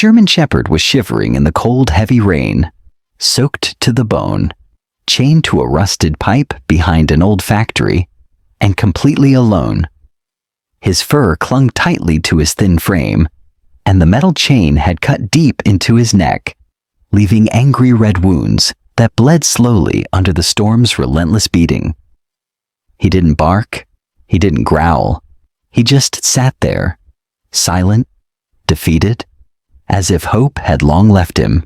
German Shepherd was shivering in the cold, heavy rain, soaked to the bone, chained to a rusted pipe behind an old factory, and completely alone. His fur clung tightly to his thin frame, and the metal chain had cut deep into his neck, leaving angry red wounds that bled slowly under the storm's relentless beating. He didn't bark, he didn't growl, he just sat there, silent, defeated, as if hope had long left him.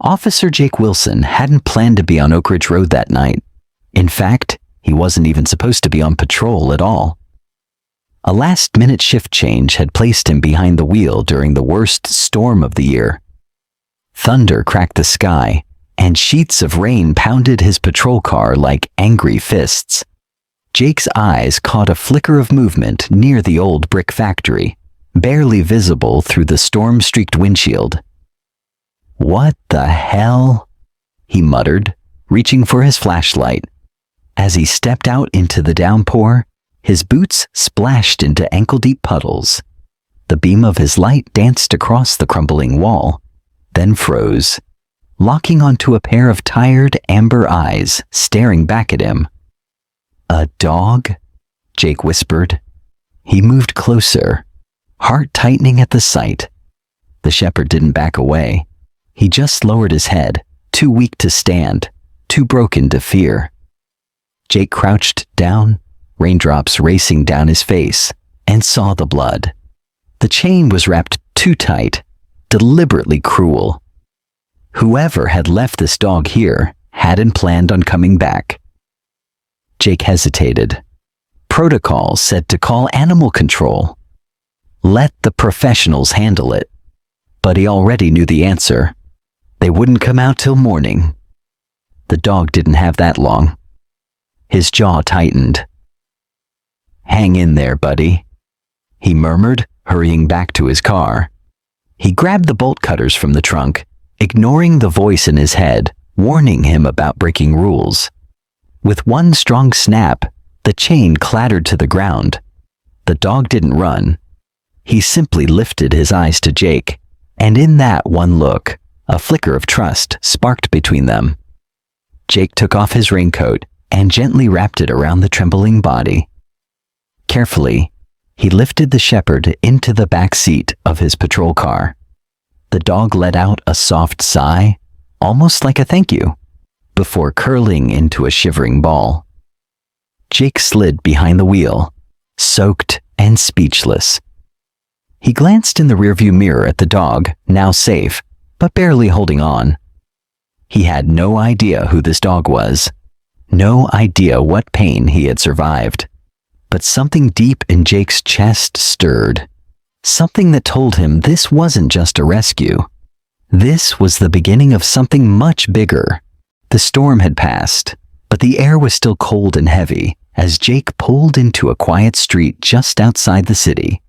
Officer Jake Wilson hadn't planned to be on Oak Ridge Road that night. In fact, he wasn't even supposed to be on patrol at all. A last-minute shift change had placed him behind the wheel during the worst storm of the year. Thunder cracked the sky, and sheets of rain pounded his patrol car like angry fists. Jake's eyes caught a flicker of movement near the old brick factory, barely visible through the storm-streaked windshield. "What the hell?" he muttered, reaching for his flashlight. As he stepped out into the downpour, his boots splashed into ankle-deep puddles. The beam of his light danced across the crumbling wall, then froze, locking onto a pair of tired amber eyes staring back at him. "A dog?" Jake whispered. He moved closer, heart tightening at the sight. The shepherd didn't back away. He just lowered his head, too weak to stand, too broken to fear. Jake crouched down, raindrops racing down his face, and saw the blood. The chain was wrapped too tight, deliberately cruel. Whoever had left this dog here hadn't planned on coming back. Jake hesitated. Protocol said to call animal control. Let the professionals handle it. But he already knew the answer. They wouldn't come out till morning. The dog didn't have that long. His jaw tightened. "Hang in there, buddy," he murmured, hurrying back to his car. He grabbed the bolt cutters from the trunk, ignoring the voice in his head, warning him about breaking rules. With one strong snap, the chain clattered to the ground. The dog didn't run. He simply lifted his eyes to Jake, and in that one look, a flicker of trust sparked between them. Jake took off his raincoat and gently wrapped it around the trembling body. Carefully, he lifted the shepherd into the back seat of his patrol car. The dog let out a soft sigh, almost like a thank you, before curling into a shivering ball. Jake slid behind the wheel, soaked and speechless. He glanced in the rearview mirror at the dog, now safe, but barely holding on. He had no idea who this dog was, no idea what pain he had survived. But something deep in Jake's chest stirred, something that told him this wasn't just a rescue. This was the beginning of something much bigger. The storm had passed, but the air was still cold and heavy as Jake pulled into a quiet street just outside the city.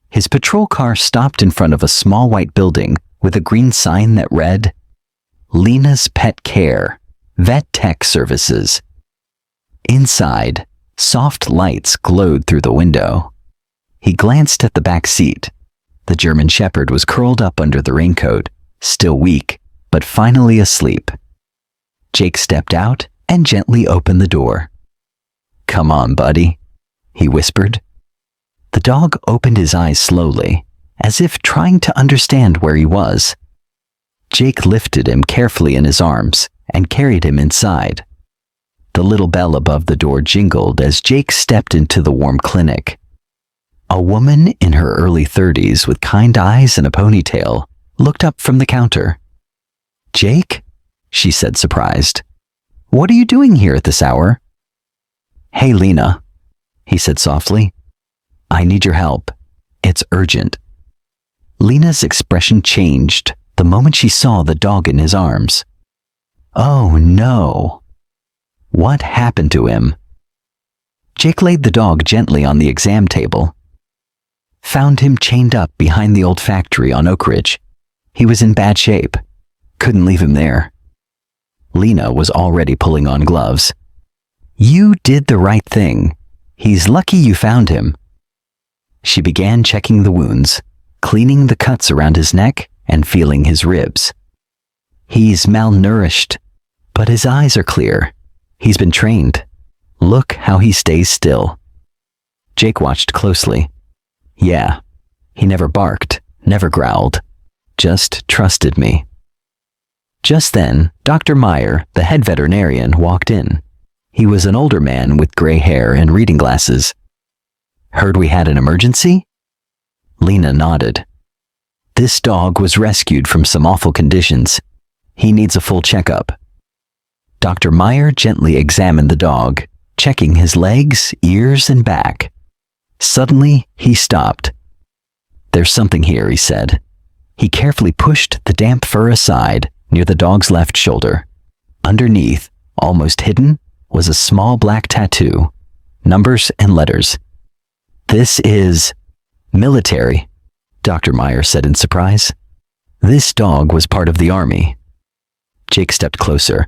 His patrol car stopped in front of a small white building with a green sign that read, "Lena's Pet Care, Vet Tech Services." Inside, soft lights glowed through the window. He glanced at the back seat. The German Shepherd was curled up under the raincoat, still weak, but finally asleep. Jake stepped out and gently opened the door. "Come on, buddy," he whispered. The dog opened his eyes slowly, as if trying to understand where he was. Jake lifted him carefully in his arms and carried him inside. The little bell above the door jingled as Jake stepped into the warm clinic. A woman in her early 30s with kind eyes and a ponytail looked up from the counter. "Jake?" she said, surprised. "What are you doing here at this hour?" "Hey, Lena," he said softly. "I need your help. It's urgent." Lena's expression changed the moment she saw the dog in his arms. Oh no. What happened to him? Jake laid the dog gently on the exam table. Found him chained up behind the old factory on Oak Ridge. He was in bad shape. Couldn't leave him there. Lena was already pulling on gloves. "You did the right thing. He's lucky you found him." She began checking the wounds, cleaning the cuts around his neck and feeling his ribs. He's malnourished, but his eyes are clear. He's been trained. Look how he stays still. Jake watched closely. Yeah, he never barked, never growled, just trusted me. Just then, Dr. Meyer, the head veterinarian, walked in. He was an older man with gray hair and reading glasses. Heard we had an emergency? Lena nodded. This dog was rescued from some awful conditions. He needs a full checkup. Dr. Meyer gently examined the dog, checking his legs, ears, and back. Suddenly, he stopped. There's something here, he said. He carefully pushed the damp fur aside near the dog's left shoulder. Underneath, almost hidden, was a small black tattoo, numbers and letters. This is military, Dr. Meyer said in surprise. This dog was part of the army. Jake stepped closer.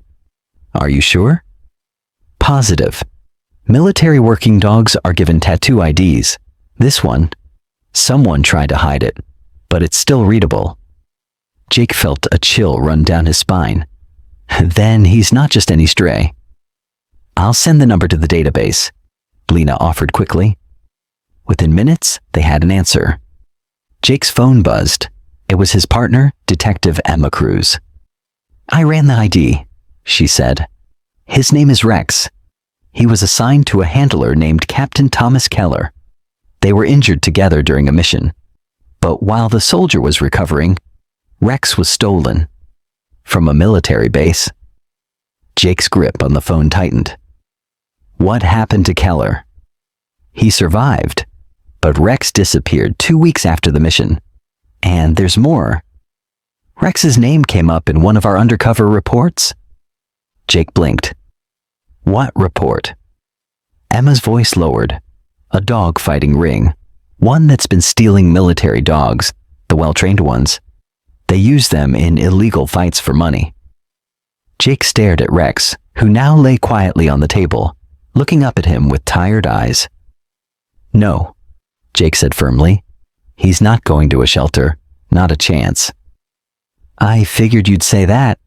Are you sure? Positive. Military working dogs are given tattoo IDs. This one, someone tried to hide it, but it's still readable. Jake felt a chill run down his spine. Then he's not just any stray. I'll send the number to the database, Lena offered quickly. Within minutes, they had an answer. Jake's phone buzzed. It was his partner, Detective Emma Cruz. I ran the ID, she said. His name is Rex. He was assigned to a handler named Captain Thomas Keller. They were injured together during a mission. But while the soldier was recovering, Rex was stolen from a military base. Jake's grip on the phone tightened. What happened to Keller? He survived, but Rex disappeared 2 weeks after the mission. And there's more. Rex's name came up in one of our undercover reports. Jake blinked. What report? Emma's voice lowered. A dog-fighting ring. One that's been stealing military dogs, the well-trained ones. They use them in illegal fights for money. Jake stared at Rex, who now lay quietly on the table, looking up at him with tired eyes. No, Jake said firmly. He's not going to a shelter. Not a chance. I figured you'd say that,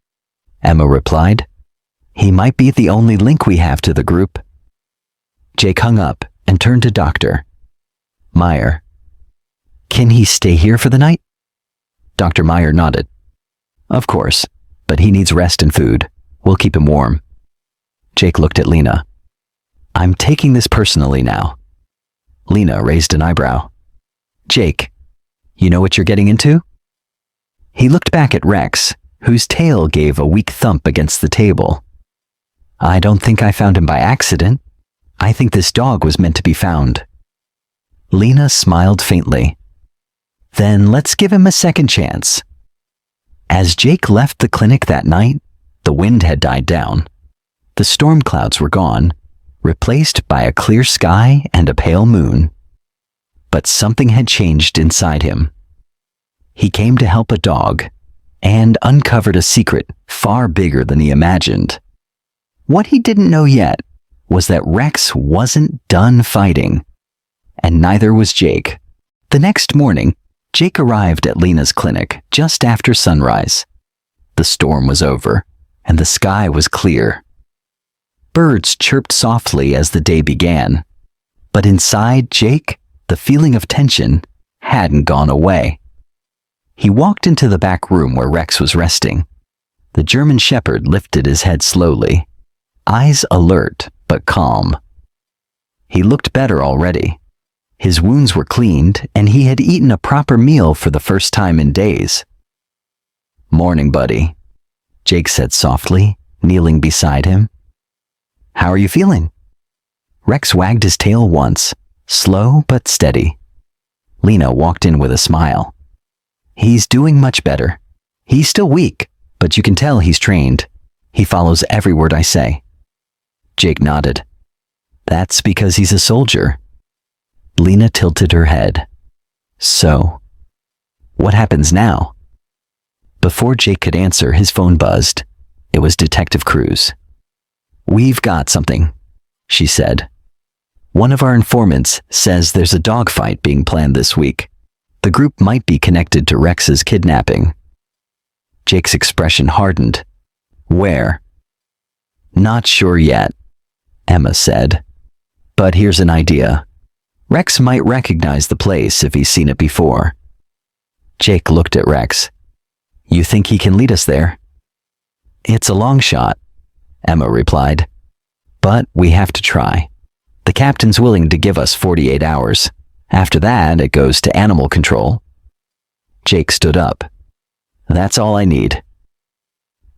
Emma replied. He might be the only link we have to the group. Jake hung up and turned to Dr. Meyer. Can he stay here for the night? Dr. Meyer nodded. Of course, but he needs rest and food. We'll keep him warm. Jake looked at Lena. I'm taking this personally now. Lena raised an eyebrow. Jake, you know what you're getting into? He looked back at Rex, whose tail gave a weak thump against the table. I don't think I found him by accident. I think this dog was meant to be found. Lena smiled faintly. Then let's give him a second chance. As Jake left the clinic that night, the wind had died down. The storm clouds were gone, replaced by a clear sky and a pale moon. But something had changed inside him. He came to help a dog, and uncovered a secret far bigger than he imagined. What he didn't know yet was that Rex wasn't done fighting, and neither was Jake. The next morning, Jake arrived at Lena's clinic just after sunrise. The storm was over, and the sky was clear. Birds chirped softly as the day began, but inside Jake, the feeling of tension hadn't gone away. He walked into the back room where Rex was resting. The German Shepherd lifted his head slowly, eyes alert but calm. He looked better already. His wounds were cleaned, and he had eaten a proper meal for the first time in days. Morning, buddy, Jake said softly, kneeling beside him. How are you feeling? Rex wagged his tail once, slow but steady. Lena walked in with a smile. He's doing much better. He's still weak, but you can tell he's trained. He follows every word I say. Jake nodded. That's because he's a soldier. Lena tilted her head. So, what happens now? Before Jake could answer, his phone buzzed. It was Detective Cruz. We've got something, she said. One of our informants says there's a dogfight being planned this week. the group might be connected to Rex's kidnapping. Jake's expression hardened. Where? Not sure yet, Emma said. But here's an idea. Rex might recognize the place if he's seen it before. Jake looked at Rex. You think he can lead us there? It's a long shot, Emma replied. But we have to try. The captain's willing to give us 48 hours. After that, it goes to animal control. Jake stood up. That's all I need.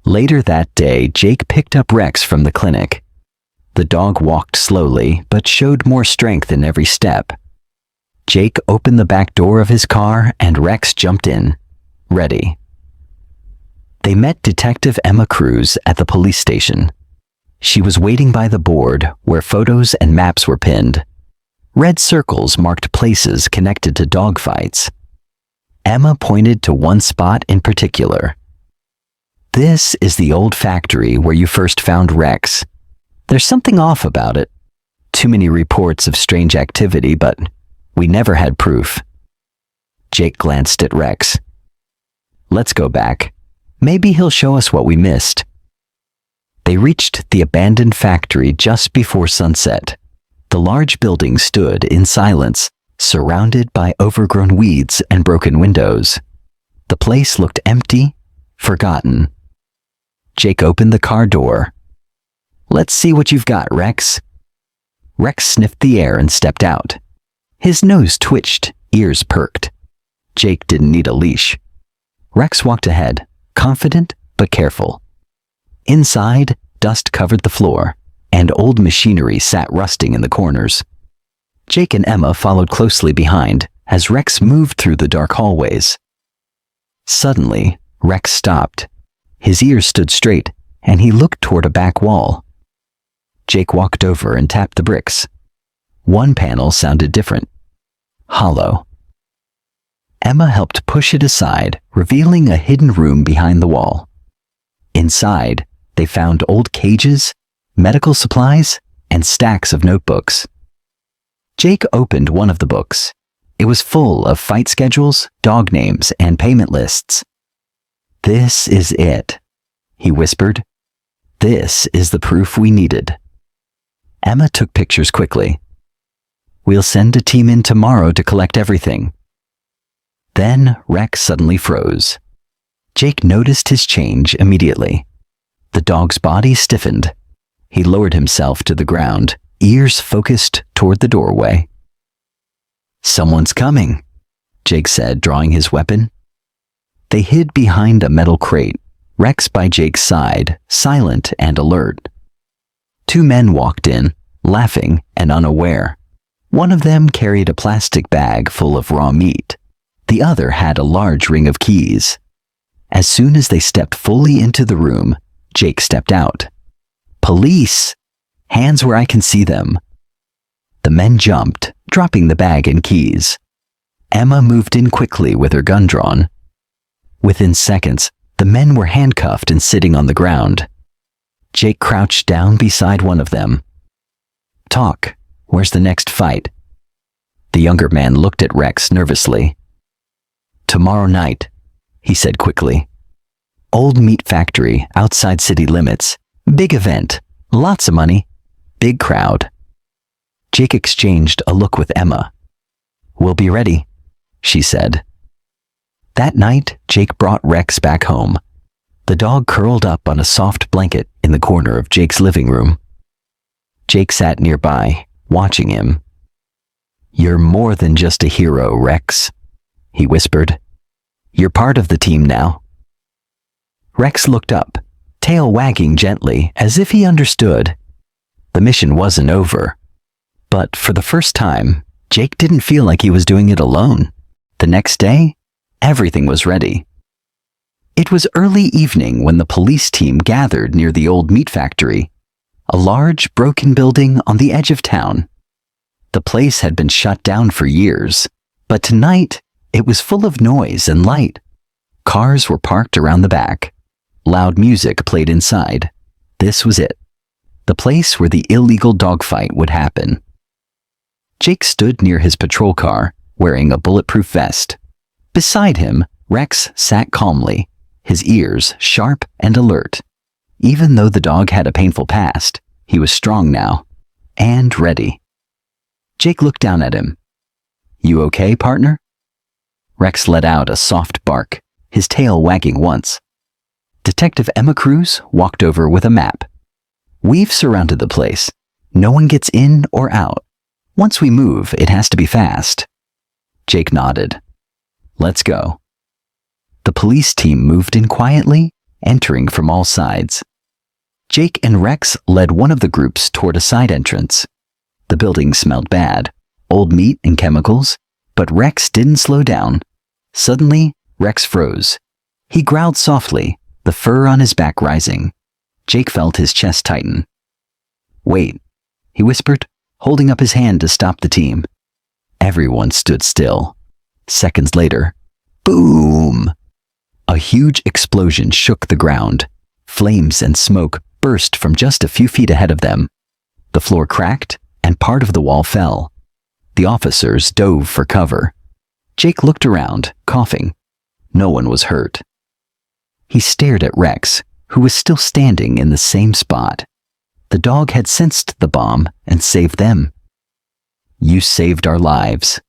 Later that day, Jake picked up Rex from the clinic. The dog walked slowly, but showed more strength in every step. Jake opened the back door of his car and Rex jumped in, ready. They met Detective Emma Cruz at the police station. She was waiting by the board where photos and maps were pinned. Red circles marked places connected to dogfights. Emma pointed to one spot in particular. This is the old factory where you first found Rex. There's something off about it. Too many reports of strange activity, but we never had proof. Jake glanced at Rex. Let's go back. Maybe he'll show us what we missed. They reached the abandoned factory just before sunset. The large building stood in silence, surrounded by overgrown weeds and broken windows. The place looked empty, forgotten. Jake opened the car door. Let's see what you've got, Rex. Rex sniffed the air and stepped out. His nose twitched, ears perked. Jake didn't need a leash. Rex walked ahead, confident but careful. Inside, dust covered the floor, and old machinery sat rusting in the corners. Jake and Emma followed closely behind as Rex moved through the dark hallways. Suddenly, Rex stopped. His ears stood straight, and he looked toward a back wall. Jake walked over and tapped the bricks. One panel sounded different. Hollow. Emma helped push it aside, revealing a hidden room behind the wall. Inside, they found old cages, medical supplies, and stacks of notebooks. Jake opened one of the books. It was full of fight schedules, dog names, and payment lists. This is it, he whispered. This is the proof we needed. Emma took pictures quickly. We'll send a team in tomorrow to collect everything. Then Rex suddenly froze. Jake noticed his change immediately. The dog's body stiffened. He lowered himself to the ground, ears focused toward the doorway. Someone's coming, Jake said, drawing his weapon. They hid behind a metal crate, Rex by Jake's side, silent and alert. Two men walked in, laughing and unaware. One of them carried a plastic bag full of raw meat. The other had a large ring of keys. As soon as they stepped fully into the room, Jake stepped out. Police! Hands where I can see them. The men jumped, dropping the bag and keys. Emma moved in quickly with her gun drawn. Within seconds, the men were handcuffed and sitting on the ground. Jake crouched down beside one of them. Talk. Where's the next fight? The younger man looked at Rex nervously. Tomorrow night, he said quickly. Old meat factory, outside city limits. Big event. Lots of money. Big crowd. Jake exchanged a look with Emma. We'll be ready, she said. That night, Jake brought Rex back home. The dog curled up on a soft blanket in the corner of Jake's living room. Jake sat nearby, watching him. You're more than just a hero, Rex, he whispered. You're part of the team now. Rex looked up, tail wagging gently as if he understood. The mission wasn't over. But for the first time, Jake didn't feel like he was doing it alone. The next day, everything was ready. It was early evening when the police team gathered near the old meat factory, a large, broken building on the edge of town. The place had been shut down for years, but tonight it was full of noise and light. Cars were parked around the back. Loud music played inside. This was it, the place where the illegal dogfight would happen. Jake stood near his patrol car, wearing a bulletproof vest, Beside him, Rex sat calmly, his ears sharp and alert. Even though the dog had a painful past, he was strong now, and ready. Jake looked down at him. "You okay, partner?" Rex let out a soft bark, his tail wagging once. Detective Emma Cruz walked over with a map. "We've surrounded the place. No one gets in or out. Once we move, it has to be fast." Jake nodded. "Let's go." The police team moved in quietly, entering from all sides. Jake and Rex led one of the groups toward a side entrance. The building smelled bad, old meat and chemicals, but Rex didn't slow down. Suddenly, Rex froze. He growled softly, the fur on his back rising. Jake felt his chest tighten. "Wait," he whispered, holding up his hand to stop the team. Everyone stood still. Seconds later, boom! A huge explosion shook the ground. Flames and smoke burst from just a few feet ahead of them. The floor cracked, and part of the wall fell. The officers dove for cover. Jake looked around, coughing. No one was hurt. He stared at Rex, who was still standing in the same spot. The dog had sensed the bomb and saved them. "You saved our lives,"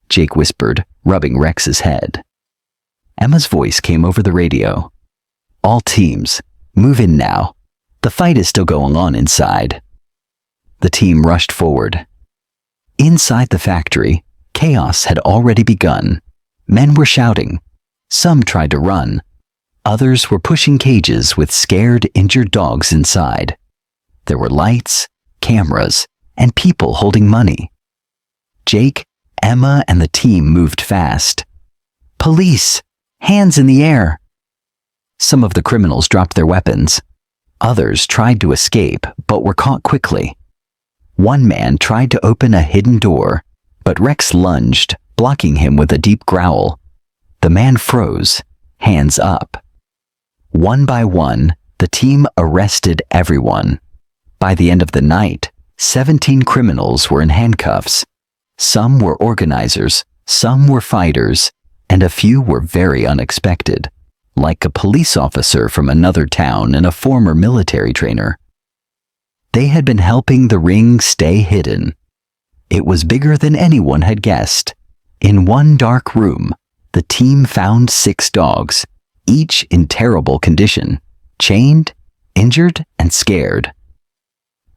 Jake whispered, rubbing Rex's head. Emma's voice came over the radio. "All teams, move in now. The fight is still going on inside." The team rushed forward. Inside the factory, chaos had already begun. Men were shouting. Some tried to run. Others were pushing cages with scared, injured dogs inside. There were lights, cameras, and people holding money. Jake, Emma, and the team moved fast. "Police! Hands in the air!" Some of the criminals dropped their weapons. Others tried to escape, but were caught quickly. One man tried to open a hidden door, but Rex lunged, blocking him with a deep growl. The man froze, hands up. One by one, the team arrested everyone. By the end of the night, 17 criminals were in handcuffs. Some were organizers, some were fighters, and a few were very unexpected, like a police officer from another town and a former military trainer. They had been helping the ring stay hidden. It was bigger than anyone had guessed. In one dark room, the team found 6 dogs, each in terrible condition, chained, injured, and scared.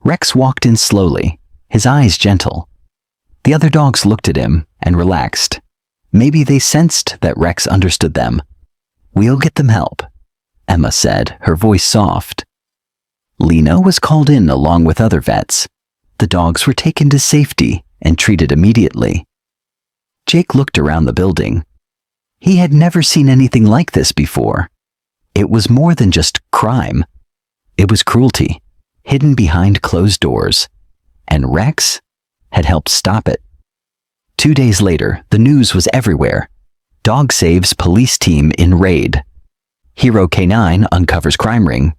Rex walked in slowly, his eyes gentle. The other dogs looked at him and relaxed. Maybe they sensed that Rex understood them. "We'll get them help," Emma said, her voice soft. Lena was called in along with other vets. The dogs were taken to safety and treated immediately. Jake looked around the building. He had never seen anything like this before. It was more than just crime. It was cruelty, hidden behind closed doors, and Rex had helped stop it. 2 days later, the news was everywhere. Dog saves police team in raid. Hero K9 uncovers crime ring.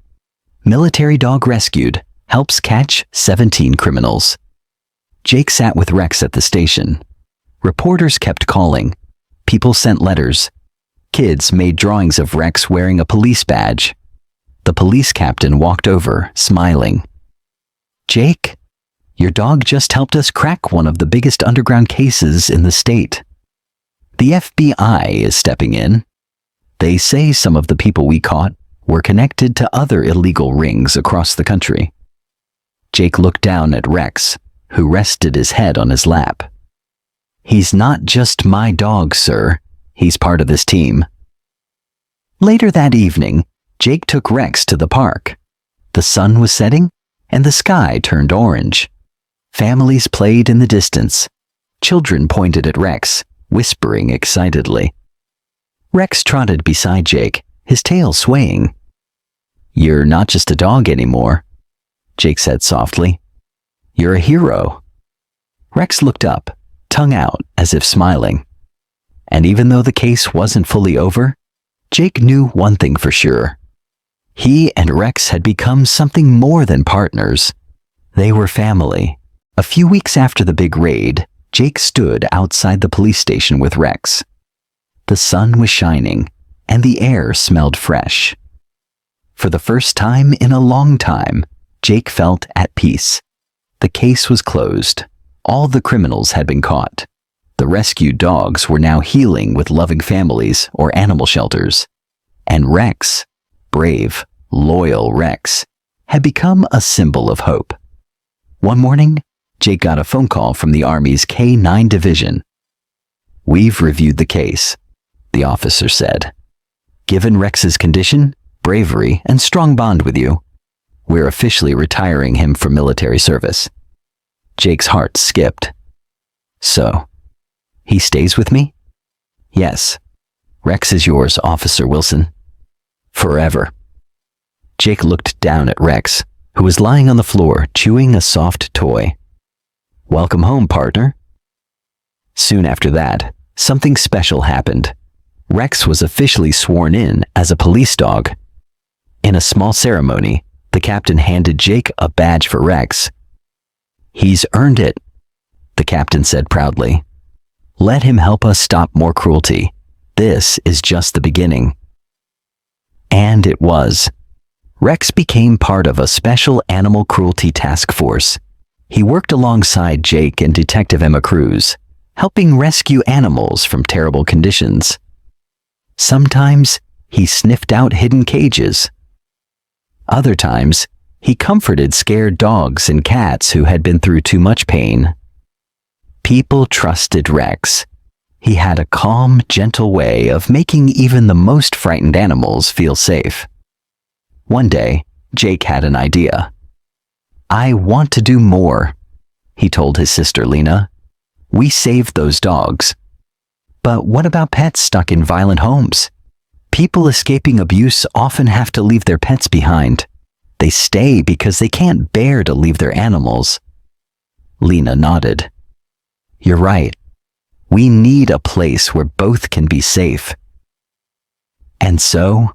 Military dog rescued, helps catch 17 criminals. Jake sat with Rex at the station. Reporters kept calling. People sent letters. Kids made drawings of Rex wearing a police badge. The police captain walked over, smiling. "Jake, your dog just helped us crack one of the biggest underground cases in the state. The FBI is stepping in. They say some of the people we caught were connected to other illegal rings across the country." Jake looked down at Rex, who rested his head on his lap. "He's not just my dog, sir. He's part of this team." Later that evening, Jake took Rex to the park. The sun was setting, and the sky turned orange. Families played in the distance. Children pointed at Rex, whispering excitedly. Rex trotted beside Jake, his tail swaying. "You're not just a dog anymore," Jake said softly. "You're a hero." Rex looked up, tongue out as if smiling. And even though the case wasn't fully over, Jake knew one thing for sure. He and Rex had become something more than partners. They were family. A few weeks after the big raid, Jake stood outside the police station with Rex. The sun was shining, and the air smelled fresh. For the first time in a long time, Jake felt at peace. The case was closed. All the criminals had been caught. The rescued dogs were now healing with loving families or animal shelters. And Rex, brave, loyal Rex, had become a symbol of hope. One morning, Jake got a phone call from the Army's K-9 division. "We've reviewed the case," the officer said. "Given Rex's condition, bravery, and strong bond with you, we're officially retiring him from military service." Jake's heart skipped. "So, he stays with me?" "Yes. Rex is yours, Officer Wilson. Forever." Jake looked down at Rex, who was lying on the floor chewing a soft toy. "Welcome home, partner." Soon after that, something special happened. Rex was officially sworn in as a police dog. In a small ceremony, the captain handed Jake a badge for Rex. "He's earned it," the captain said proudly. "Let him help us stop more cruelty. This is just the beginning." And it was. Rex became part of a special animal cruelty task force. He worked alongside Jake and Detective Emma Cruz, helping rescue animals from terrible conditions. Sometimes he sniffed out hidden cages. Other times, he comforted scared dogs and cats who had been through too much pain. People trusted Rex. He had a calm, gentle way of making even the most frightened animals feel safe. One day, Jake had an idea. "I want to do more," he told his sister Lena. "We saved those dogs. But what about pets stuck in violent homes? People escaping abuse often have to leave their pets behind. They stay because they can't bear to leave their animals." Lena nodded. "You're right. We need a place where both can be safe." And so,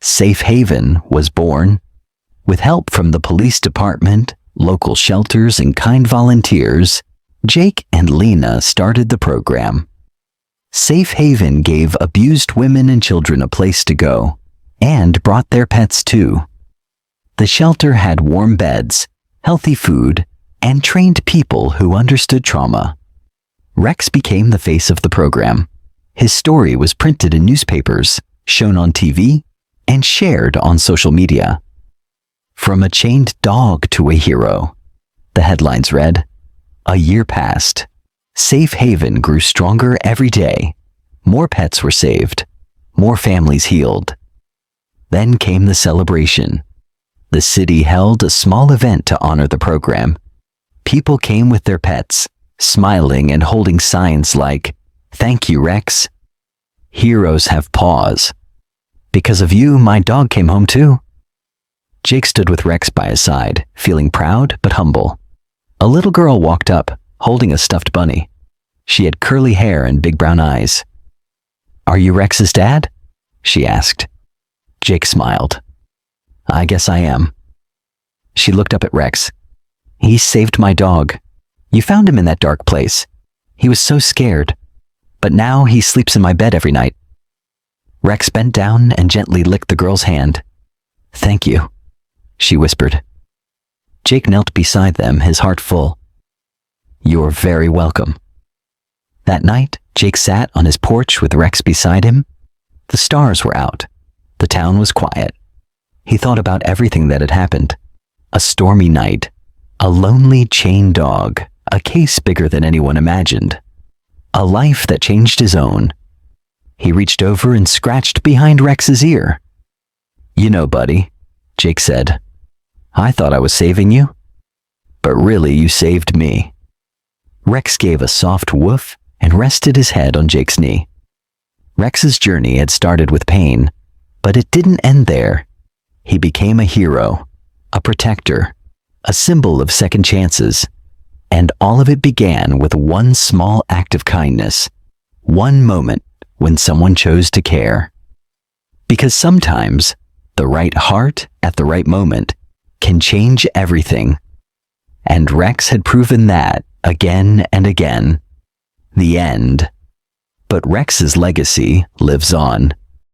Safe Haven was born. With help from the police department, local shelters, and kind volunteers, Jake and Lena started the program. Safe Haven gave abused women and children a place to go, and brought their pets too. The shelter had warm beds, healthy food, and trained people who understood trauma. Rex became the face of the program. His story was printed in newspapers, shown on TV, and shared on social media. "From a chained dog to a hero," the headlines read. A year passed. Safe Haven grew stronger every day. More pets were saved. More families healed. Then came the celebration. The city held a small event to honor the program. People came with their pets, smiling and holding signs like, "Thank you, Rex." "Heroes have paws. Because of you, my dog came home too." Jake stood with Rex by his side, feeling proud but humble. A little girl walked up, holding a stuffed bunny. She had curly hair and big brown eyes. "Are you Rex's dad?" she asked. Jake smiled. "I guess I am." She looked up at Rex. "He saved my dog. You found him in that dark place. He was so scared. But now he sleeps in my bed every night." Rex bent down and gently licked the girl's hand. "Thank you," she whispered. Jake knelt beside them, his heart full. "You're very welcome." That night, Jake sat on his porch with Rex beside him. The stars were out. The town was quiet. He thought about everything that had happened. A stormy night, a lonely chained dog, a case bigger than anyone imagined, a life that changed his own. He reached over and scratched behind Rex's ear. "You know, buddy," Jake said, "I thought I was saving you, but really you saved me." Rex gave a soft woof and rested his head on Jake's knee. Rex's journey had started with pain, but it didn't end there. He became a hero, a protector, a symbol of second chances, and all of it began with one small act of kindness, one moment when someone chose to care. Because sometimes, the right heart at the right moment can change everything. And Rex had proven that again and again. The end. But Rex's legacy lives on.